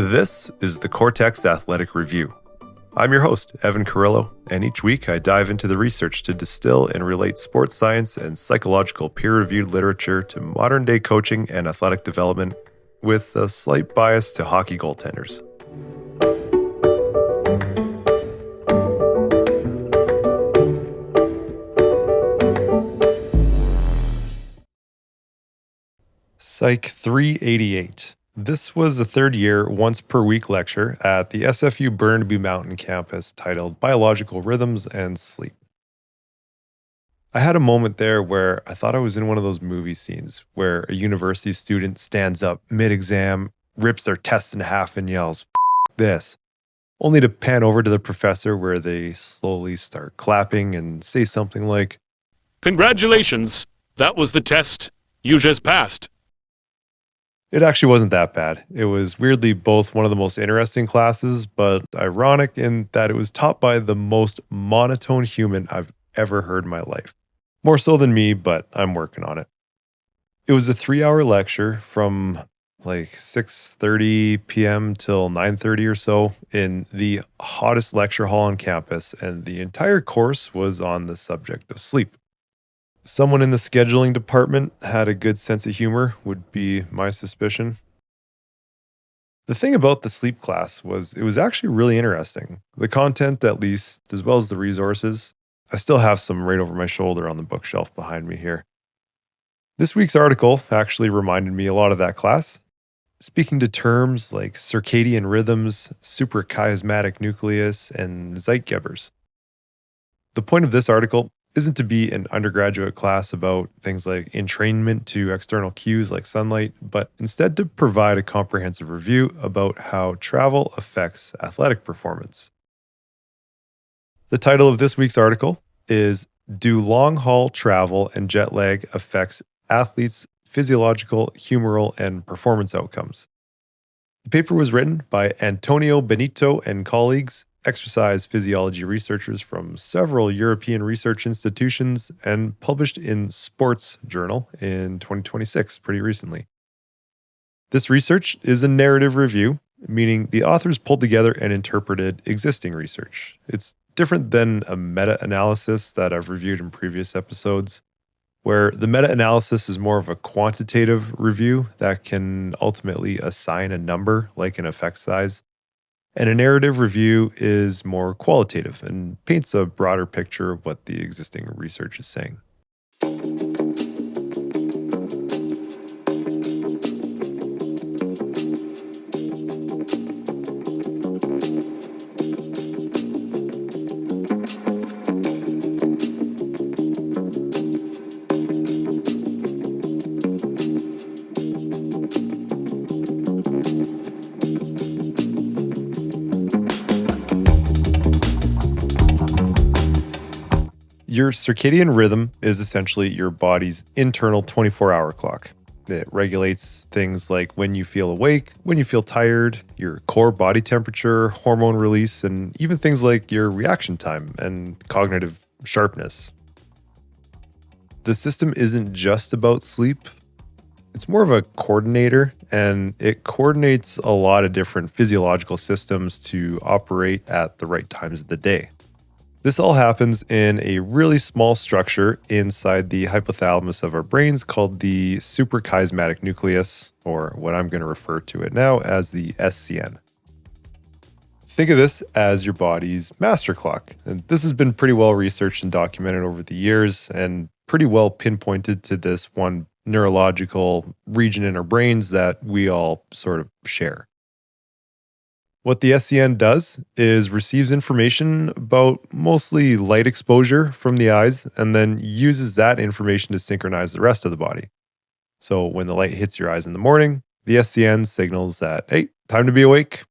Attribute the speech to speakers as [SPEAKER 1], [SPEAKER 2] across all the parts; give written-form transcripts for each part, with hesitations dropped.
[SPEAKER 1] This is the Cortex Athletic Review. I'm your host, Evan Carrillo, and each week I dive into the research to distill and relate sports science and psychological peer-reviewed literature to modern-day coaching and athletic development with a slight bias to hockey goaltenders. Psych 388. This was a third-year, once-per-week lecture at the SFU Burnaby Mountain campus titled Biological Rhythms and Sleep. I had a moment there where I thought I was in one of those movie scenes where a university student stands up mid-exam, rips their test in half and yells, "F this," only to pan over to the professor where they slowly start clapping and say something like,
[SPEAKER 2] "Congratulations, that was the test. You just passed."
[SPEAKER 1] It actually wasn't that bad. It was weirdly both one of the most interesting classes, but ironic in that it was taught by the most monotone human I've ever heard in my life. More so than me, but I'm working on it. It was a 3-hour lecture from like 6:30 p.m. till 9:30 or so in the hottest lecture hall on campus, and the entire course was on the subject of sleep. Someone in the scheduling department had a good sense of humor, would be my suspicion. The thing about the sleep class was it was actually really interesting. The content, at least, as well as the resources. I still have some right over my shoulder on the bookshelf behind me here. This week's article actually reminded me a lot of that class, speaking to terms like circadian rhythms, suprachiasmatic nucleus, and Zeitgebers. The point of this article isn't to be an undergraduate class about things like entrainment to external cues like sunlight, but instead to provide a comprehensive review about how travel affects athletic performance. The title of this week's article is Do Long-Haul Travel and Jet Lag Affects Athletes' Physiological, Humoral, and Performance Outcomes? The paper was written by Antonio Benito and colleagues, exercise physiology researchers from several European research institutions, and published in Sports Journal in 2026, pretty recently. This research is a narrative review, meaning the authors pulled together and interpreted existing research. It's different than a meta-analysis that I've reviewed in previous episodes, where the meta-analysis is more of a quantitative review that can ultimately assign a number like an effect size. And a narrative review is more qualitative and paints a broader picture of what the existing research is saying. Your circadian rhythm is essentially your body's internal 24-hour clock. It regulates things like when you feel awake, when you feel tired, your core body temperature, hormone release, and even things like your reaction time and cognitive sharpness. The system isn't just about sleep. It's more of a coordinator, and it coordinates a lot of different physiological systems to operate at the right times of the day. This all happens in a really small structure inside the hypothalamus of our brains called the suprachiasmatic nucleus, or what I'm going to refer to it now as the SCN. Think of this as your body's master clock. And this has been pretty well researched and documented over the years and pretty well pinpointed to this one neurological region in our brains that we all sort of share. What the SCN does is receives information about mostly light exposure from the eyes and then uses that information to synchronize the rest of the body. So when the light hits your eyes in the morning, the SCN signals that, hey, time to be awake.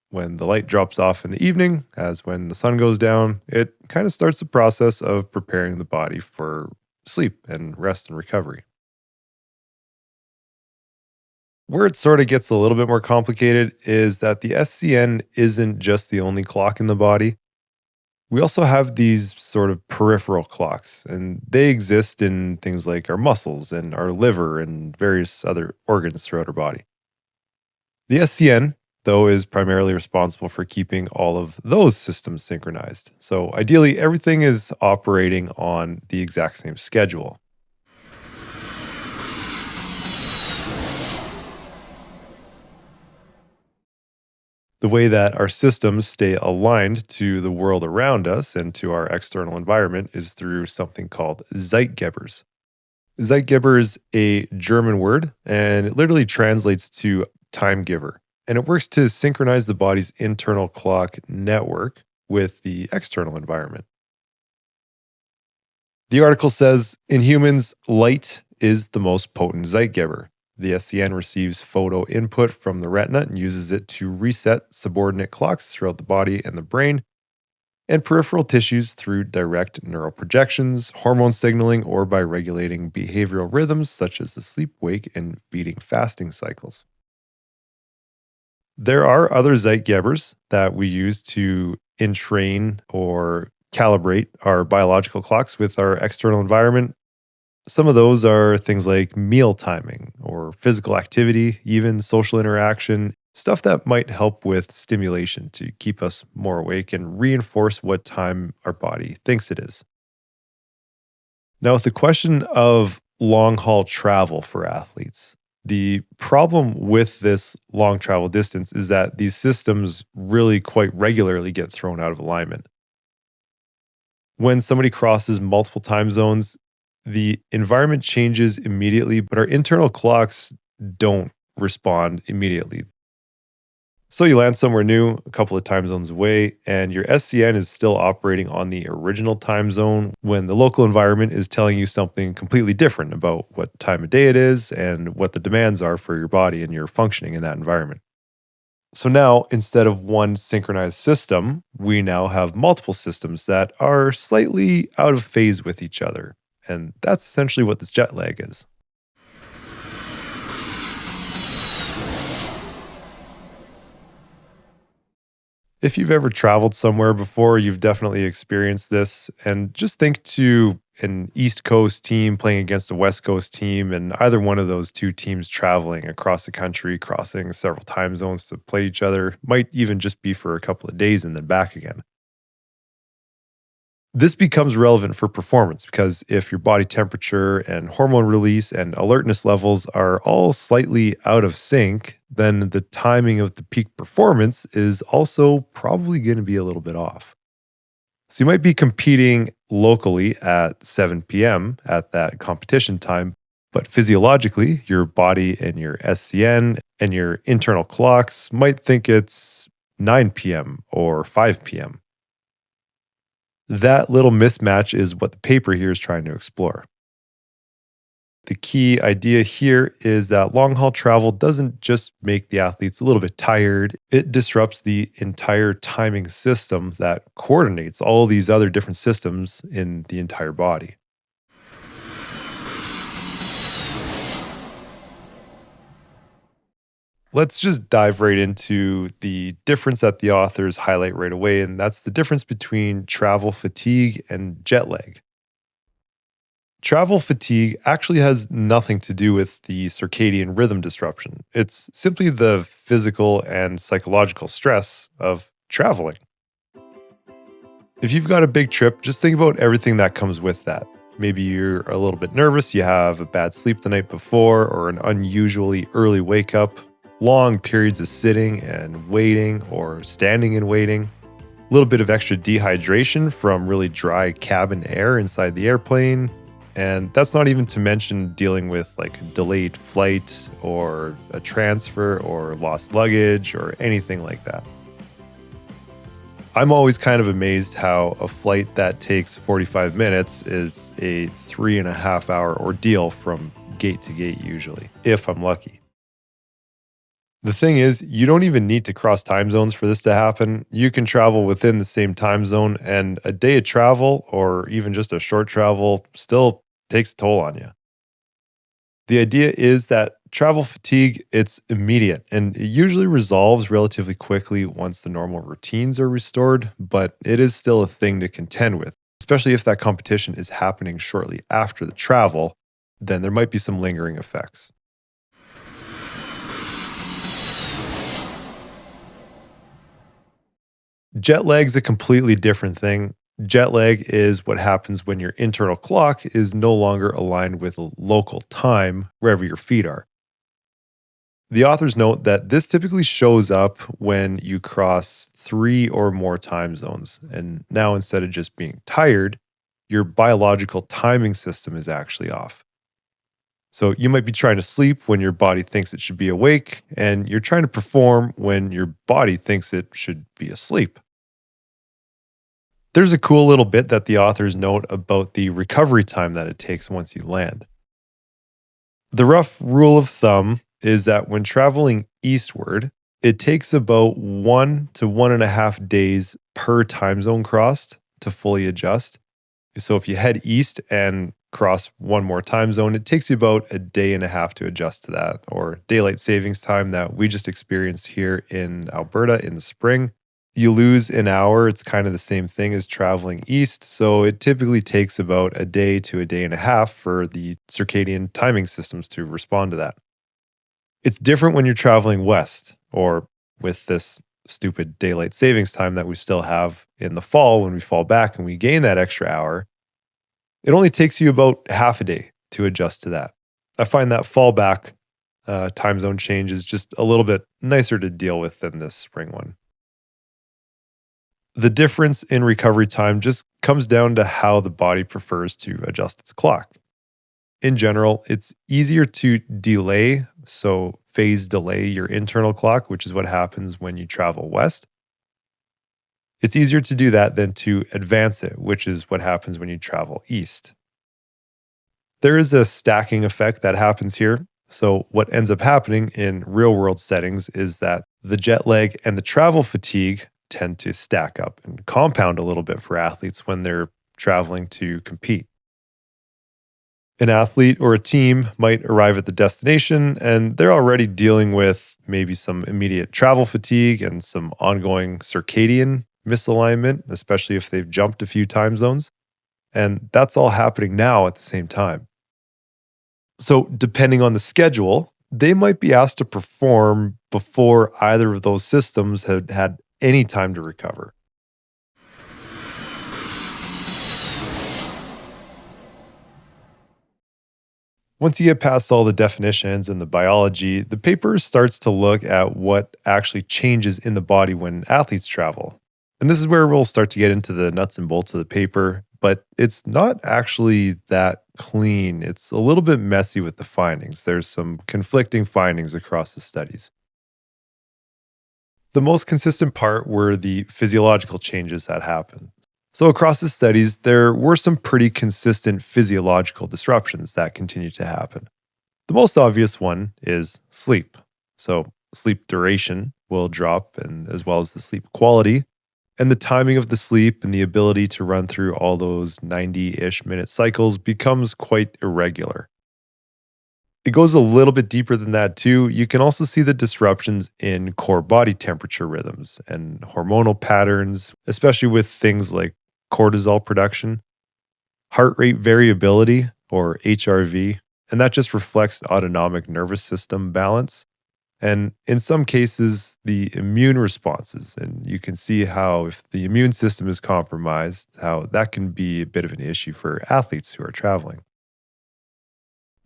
[SPEAKER 1] When the light drops off in the evening, as when the sun goes down, it kind of starts the process of preparing the body for sleep and rest and recovery. Where it sort of gets a little bit more complicated is that the SCN isn't just the only clock in the body. We also have these sort of peripheral clocks, and they exist in things like our muscles and our liver and various other organs throughout our body. The SCN though, is primarily responsible for keeping all of those systems synchronized. So ideally, everything is operating on the exact same schedule. The way that our systems stay aligned to the world around us and to our external environment is through something called Zeitgebers. Zeitgeber is a German word, and it literally translates to time giver. And it works to synchronize the body's internal clock network with the external environment. The article says in humans, light is the most potent Zeitgeber. The SCN receives photo input from the retina and uses it to reset subordinate clocks throughout the body and the brain and peripheral tissues through direct neural projections, hormone signaling, or by regulating behavioral rhythms such as the sleep wake and feeding fasting cycles. There are other Zeitgebers that we use to entrain or calibrate our biological clocks with our external environment. Some of those are things like meal timing or physical activity, even social interaction, stuff that might help with stimulation to keep us more awake and reinforce what time our body thinks it is. Now, with the question of long haul travel for athletes, the problem with this long travel distance is that these systems really quite regularly get thrown out of alignment. When somebody crosses multiple time zones, the environment changes immediately, but our internal clocks don't respond immediately. So you land somewhere new, a couple of time zones away, and your SCN is still operating on the original time zone when the local environment is telling you something completely different about what time of day it is and what the demands are for your body and your functioning in that environment. So now, instead of one synchronized system, we now have multiple systems that are slightly out of phase with each other. And that's essentially what this jet lag is. If you've ever traveled somewhere before, you've definitely experienced this. And just think to an East Coast team playing against a West Coast team, and either one of those two teams traveling across the country, crossing several time zones to play each other, might even just be for a couple of days and then back again. This becomes relevant for performance because if your body temperature and hormone release and alertness levels are all slightly out of sync, then the timing of the peak performance is also probably going to be a little bit off. So you might be competing locally at 7 p.m. at that competition time, but physiologically, your body and your SCN and your internal clocks might think it's 9 p.m. or 5 p.m. That little mismatch is what the paper here is trying to explore. The key idea here is that long haul travel doesn't just make the athletes a little bit tired, it disrupts the entire timing system that coordinates all these other different systems in the entire body. Let's just dive right into the difference that the authors highlight right away, and that's the difference between travel fatigue and jet lag. Travel fatigue actually has nothing to do with the circadian rhythm disruption. It's simply the physical and psychological stress of traveling. If you've got a big trip, just think about everything that comes with that. Maybe you're a little bit nervous, you have a bad sleep the night before, or an unusually early wake up, long periods of sitting and waiting or standing and waiting, a little bit of extra dehydration from really dry cabin air inside the airplane. And that's not even to mention dealing with like a delayed flight or a transfer or lost luggage or anything like that. I'm always kind of amazed how a flight that takes 45 minutes is a 3.5 hour ordeal from gate to gate usually, if I'm lucky. The thing is, you don't even need to cross time zones for this to happen. You can travel within the same time zone, and a day of travel, or even just a short travel, still takes a toll on you. The idea is that travel fatigue, it's immediate, and it usually resolves relatively quickly once the normal routines are restored, but it is still a thing to contend with, especially if that competition is happening shortly after the travel, then there might be some lingering effects. Jet lag's a completely different thing. Jet lag is what happens when your internal clock is no longer aligned with local time wherever your feet are. The authors note that this typically shows up when you cross three or more time zones. And now, instead of just being tired, your biological timing system is actually off. So you might be trying to sleep when your body thinks it should be awake, and you're trying to perform when your body thinks it should be asleep. There's a cool little bit that the authors note about the recovery time that it takes once you land. The rough rule of thumb is that when traveling eastward, it takes about 1 to 1.5 days per time zone crossed to fully adjust. So if you head east and cross one more time zone, it takes you about a day and a half to adjust to that, or daylight savings time that we just experienced here in Alberta in the spring. You lose an hour, it's kind of the same thing as traveling east. So it typically takes about a day to a day and a half for the circadian timing systems to respond to that. It's different when you're traveling west, or with this stupid daylight savings time that we still have in the fall when we fall back and we gain that extra hour. It only takes you about half a day to adjust to that. I find that fallback time zone change is just a little bit nicer to deal with than this spring one. The difference in recovery time just comes down to how the body prefers to adjust its clock. In general, it's easier to delay, so phase delay your internal clock, which is what happens when you travel west. It's easier to do that than to advance it, which is what happens when you travel east. There is a stacking effect that happens here. So, what ends up happening in real world settings is that the jet lag and the travel fatigue tend to stack up and compound a little bit for athletes when they're traveling to compete. An athlete or a team might arrive at the destination and they're already dealing with maybe some immediate travel fatigue and some ongoing circadian misalignment, especially if they've jumped a few time zones. And that's all happening now at the same time. So, depending on the schedule, they might be asked to perform before either of those systems had had any time to recover. Once you get past all the definitions and the biology, the paper starts to look at what actually changes in the body when athletes travel. And this is where we'll start to get into the nuts and bolts of the paper, but it's not actually that clean. It's a little bit messy with the findings. There's some conflicting findings across the studies. The most consistent part were the physiological changes that happen. So, across the studies, there were some pretty consistent physiological disruptions that continue to happen. The most obvious one is sleep. So, sleep duration will drop, and as well as the sleep quality. And the timing of the sleep and the ability to run through all those 90-ish minute cycles becomes quite irregular. It goes a little bit deeper than that too. You can also see the disruptions in core body temperature rhythms and hormonal patterns, especially with things like cortisol production, heart rate variability or HRV, and that just reflects autonomic nervous system balance. And in some cases, the immune responses. And you can see how, if the immune system is compromised, how that can be a bit of an issue for athletes who are traveling.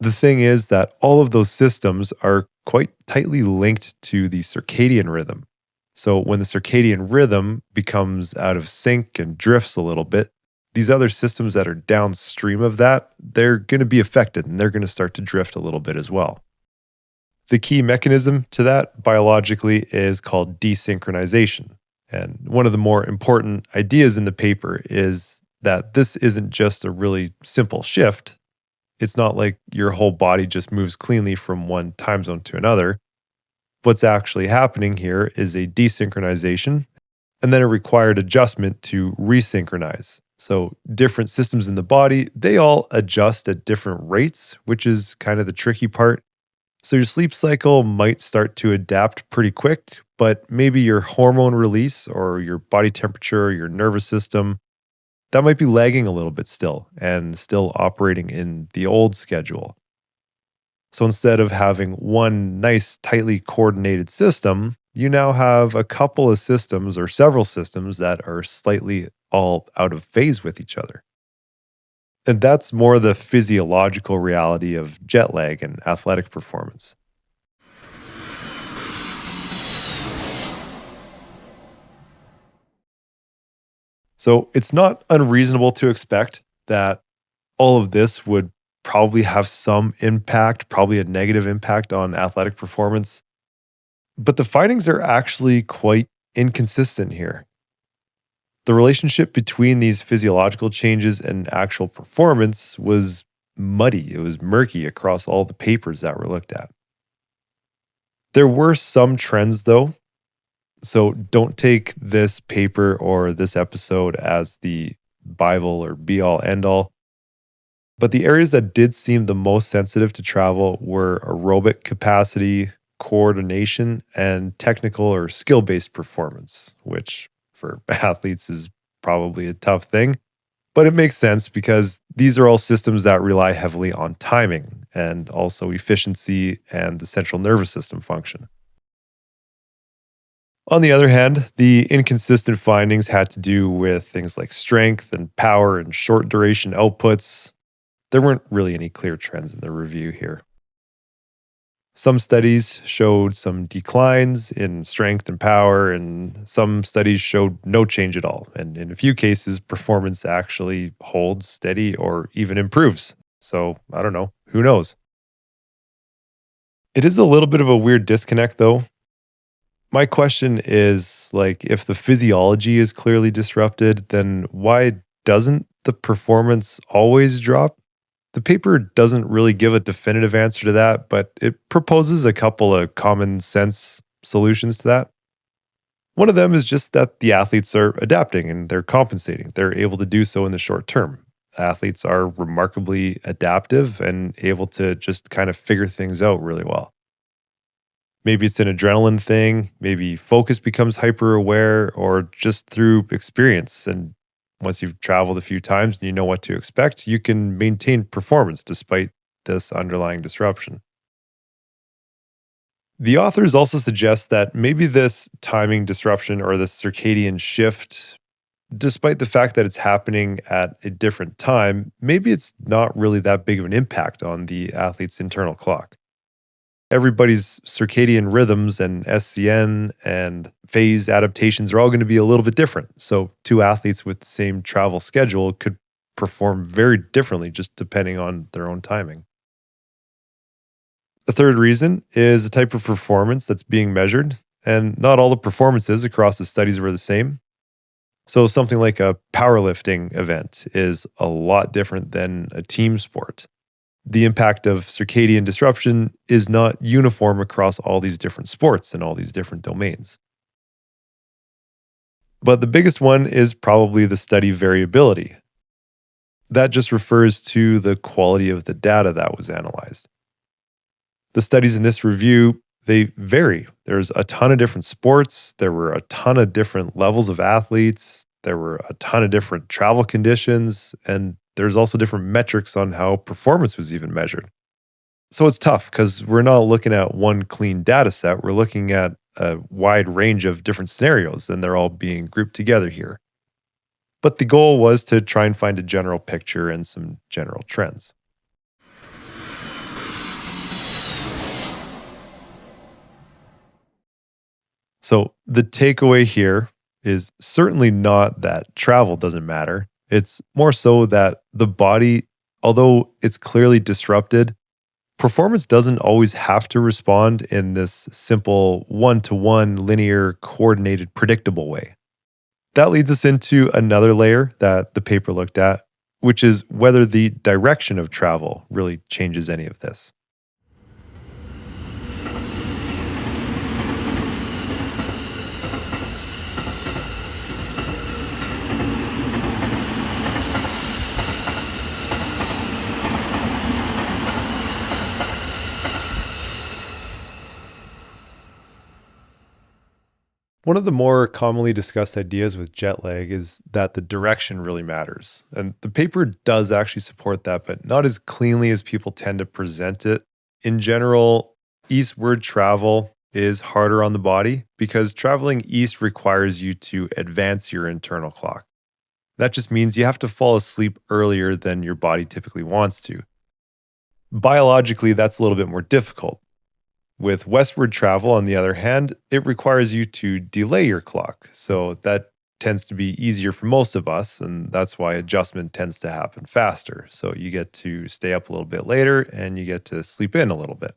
[SPEAKER 1] The thing is that all of those systems are quite tightly linked to the circadian rhythm. So when the circadian rhythm becomes out of sync and drifts a little bit, these other systems that are downstream of that, they're going to be affected and they're going to start to drift a little bit as well. The key mechanism to that biologically is called desynchronization. And one of the more important ideas in the paper is that this isn't just a really simple shift. It's not like your whole body just moves cleanly from one time zone to another. What's actually happening here is a desynchronization and then a required adjustment to resynchronize. So different systems in the body, they all adjust at different rates, which is kind of the tricky part. So your sleep cycle might start to adapt pretty quick, but maybe your hormone release or your body temperature, or your nervous system, that might be lagging a little bit still and still operating in the old schedule. So instead of having one nice, tightly coordinated system, you now have a couple of systems or several systems that are slightly all out of phase with each other. And that's more the physiological reality of jet lag and athletic performance. So it's not unreasonable to expect that all of this would probably have some impact, probably a negative impact on athletic performance. But the findings are actually quite inconsistent here. The relationship between these physiological changes and actual performance was muddy, it was murky across all the papers that were looked at. There were some trends, though. So don't take this paper or this episode as the Bible or be all end all. But the areas that did seem the most sensitive to travel were aerobic capacity, coordination, and technical or skill based performance, which for athletes is probably a tough thing. But it makes sense because these are all systems that rely heavily on timing and also efficiency and the central nervous system function. On the other hand, the inconsistent findings had to do with things like strength and power and short duration outputs. There weren't really any clear trends in the review here. Some studies showed some declines in strength and power, and some studies showed no change at all. And in a few cases, performance actually holds steady or even improves. So I don't know. Who knows? It is a little bit of a weird disconnect, though. My question is like, if the physiology is clearly disrupted, then why doesn't the performance always drop? The paper doesn't really give a definitive answer to that, but it proposes a couple of common sense solutions to that. One of them is just that the athletes are adapting and they're compensating. They're able to do so in the short term. Athletes are remarkably adaptive and able to just kind of figure things out really well. Maybe it's an adrenaline thing, maybe focus becomes hyper aware, or just through experience. And once you've traveled a few times and you know what to expect, you can maintain performance despite this underlying disruption. The authors also suggest that maybe this timing disruption or this circadian shift, despite the fact that it's happening at a different time, maybe it's not really that big of an impact on the athlete's internal clock. Everybody's circadian rhythms and SCN and phase adaptations are all going to be a little bit different. So, two athletes with the same travel schedule could perform very differently just depending on their own timing. The third reason is the type of performance that's being measured, and not all the performances across the studies were the same. So, something like a powerlifting event is a lot different than a team sport. The impact of circadian disruption is not uniform across all these different sports and all these different domains. But the biggest one is probably the study variability. That just refers to the quality of the data that was analyzed. The studies in this review, they vary. There's a ton of different sports, there were a ton of different levels of athletes, there were a ton of different travel conditions, and there's also different metrics on how performance was even measured. So it's tough because we're not looking at one clean data set. We're looking at a wide range of different scenarios, and they're all being grouped together here. But the goal was to try and find a general picture and some general trends. So the takeaway here is certainly not that travel doesn't matter. It's more so that the body, although it's clearly disrupted, performance doesn't always have to respond in this simple one-to-one, linear, coordinated, predictable way. That leads us into another layer that the paper looked at, which is whether the direction of travel really changes any of this. One of the more commonly discussed ideas with jet lag is that the direction really matters. And the paper does actually support that, but not as cleanly as people tend to present it. In general, eastward travel is harder on the body because traveling east requires you to advance your internal clock. That just means you have to fall asleep earlier than your body typically wants to. Biologically, that's a little bit more difficult. With westward travel, on the other hand, it requires you to delay your clock. So that tends to be easier for most of us, and that's why adjustment tends to happen faster. So you get to stay up a little bit later and you get to sleep in a little bit.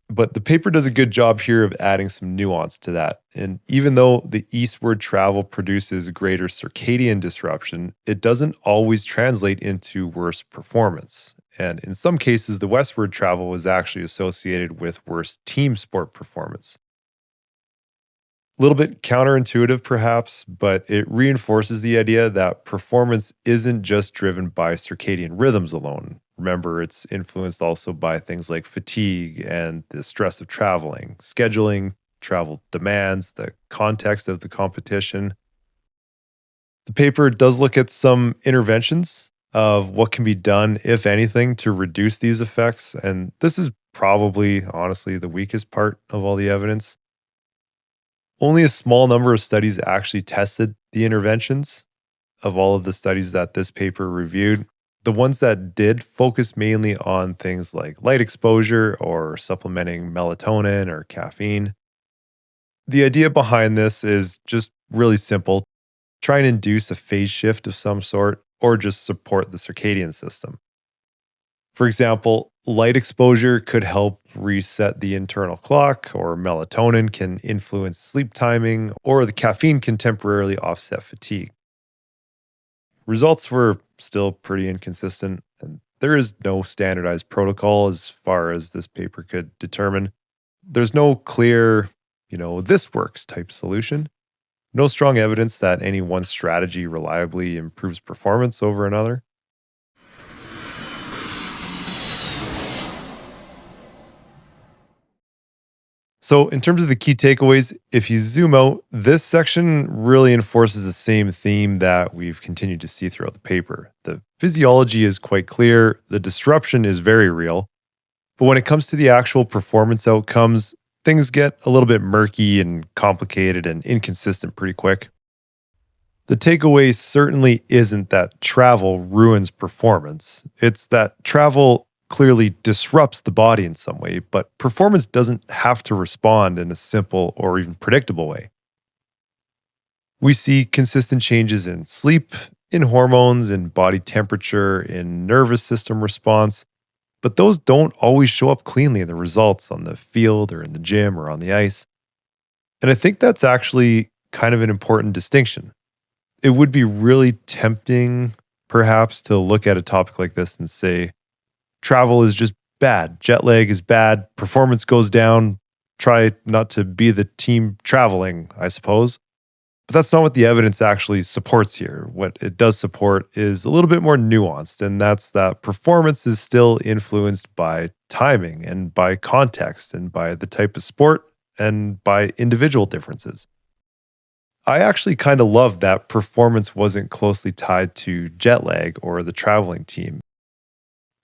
[SPEAKER 1] But the paper does a good job here of adding some nuance to that. And even though the eastward travel produces greater circadian disruption, it doesn't always translate into worse performance. And in some cases, the westward travel was actually associated with worse team sport performance. A little bit counterintuitive, perhaps, but it reinforces the idea that performance isn't just driven by circadian rhythms alone. Remember, it's influenced also by things like fatigue and the stress of traveling, scheduling, travel demands, the context of the competition. The paper does look at some interventions of what can be done, if anything, to reduce these effects. And this is probably, honestly, the weakest part of all the evidence. Only a small number of studies actually tested the interventions of all of the studies that this paper reviewed. The ones that did focus mainly on things like light exposure or supplementing melatonin or caffeine. The idea behind this is just really simple. Try and induce a phase shift of some sort or just support the circadian system. For example, light exposure could help reset the internal clock, or melatonin can influence sleep timing, or the caffeine can temporarily offset fatigue. Results were still pretty inconsistent, and there is no standardized protocol as far as this paper could determine. There's no clear, this works type solution. No strong evidence that any one strategy reliably improves performance over another. So, in terms of the key takeaways, if you zoom out, this section really enforces the same theme that we've continued to see throughout the paper. The physiology is quite clear, the disruption is very real, but when it comes to the actual performance outcomes, things get a little bit murky and complicated and inconsistent pretty quick. The takeaway certainly isn't that travel ruins performance, it's that travel clearly disrupts the body in some way, but performance doesn't have to respond in a simple or even predictable way. We see consistent changes in sleep, in hormones, in body temperature, in nervous system response, but those don't always show up cleanly in the results on the field or in the gym or on the ice. And I think that's actually kind of an important distinction. It would be really tempting, perhaps, to look at a topic like this and say, travel is just bad. Jet lag is bad. Performance goes down. Try not to be the team traveling, I suppose. But that's not what the evidence actually supports here. What it does support is a little bit more nuanced, and that's that performance is still influenced by timing and by context and by the type of sport and by individual differences. I actually kind of love that performance wasn't closely tied to jet lag or the traveling team.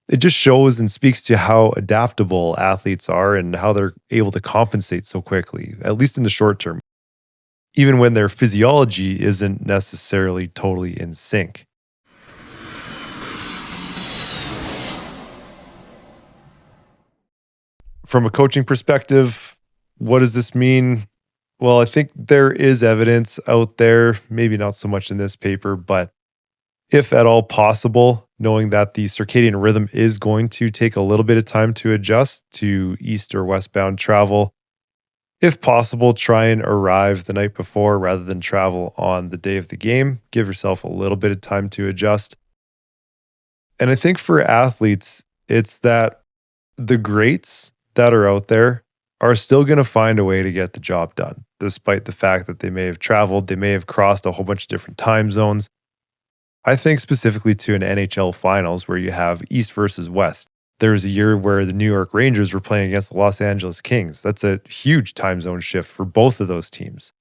[SPEAKER 1] It just shows and speaks to how adaptable athletes are and how they're able to compensate so quickly, at least in the short term, even when their physiology isn't necessarily totally in sync. From a coaching perspective, what does this mean? Well, I think there is evidence out there, maybe not so much in this paper, but if at all possible, knowing that the circadian rhythm is going to take a little bit of time to adjust to east or westbound travel. If possible, try and arrive the night before rather than travel on the day of the game. Give yourself a little bit of time to adjust. And I think for athletes, it's that the greats that are out there are still going to find a way to get the job done, despite the fact that they may have traveled, they may have crossed a whole bunch of different time zones. I think specifically to an NHL finals where you have East versus West. There was a year where the New York Rangers were playing against the Los Angeles Kings. That's a huge time zone shift for both of those teams.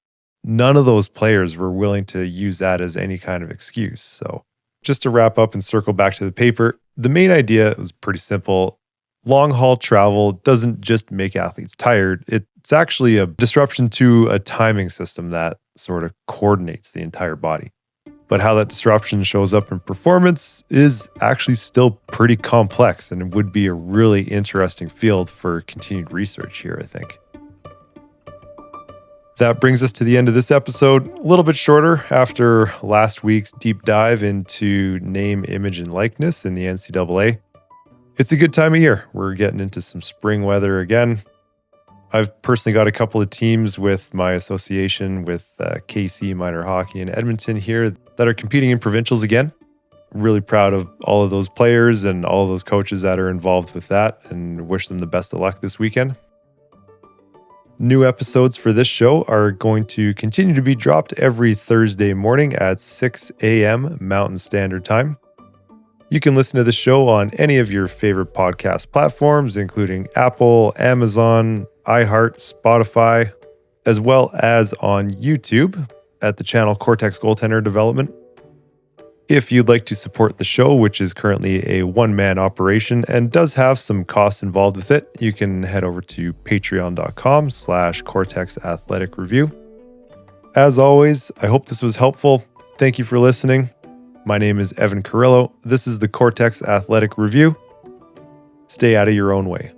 [SPEAKER 1] None of those players were willing to use that as any kind of excuse. So just to wrap up and circle back to the paper, the main idea was pretty simple. long haul travel doesn't just make athletes tired, it's actually a disruption to a timing system that sort of coordinates the entire body. But how that disruption shows up in performance is actually still pretty complex, and it would be a really interesting field for continued research here, I think. That brings us to the end of this episode. A little bit shorter after last week's deep dive into name, image, and likeness in the NCAA. It's a good time of year. We're getting into some spring weather again. I've personally got a couple of teams with my association with KC Minor Hockey in Edmonton here that are competing in provincials again. Really proud of all of those players and all of those coaches that are involved with that, and wish them the best of luck this weekend. New episodes for this show are going to continue to be dropped every Thursday morning at 6 a.m. Mountain Standard Time. You can listen to the show on any of your favorite podcast platforms, including Apple, Amazon, iHeart, Spotify, as well as on YouTube at the channel Cortex Goaltender Development. If you'd like to support the show, which is currently a one-man operation and does have some costs involved with it, you can head over to patreon.com/Cortex Athletic Review. As always, I hope this was helpful. Thank you for listening. My name is Evan Carrillo. This is the Cortex Athletic Review. Stay out of your own way.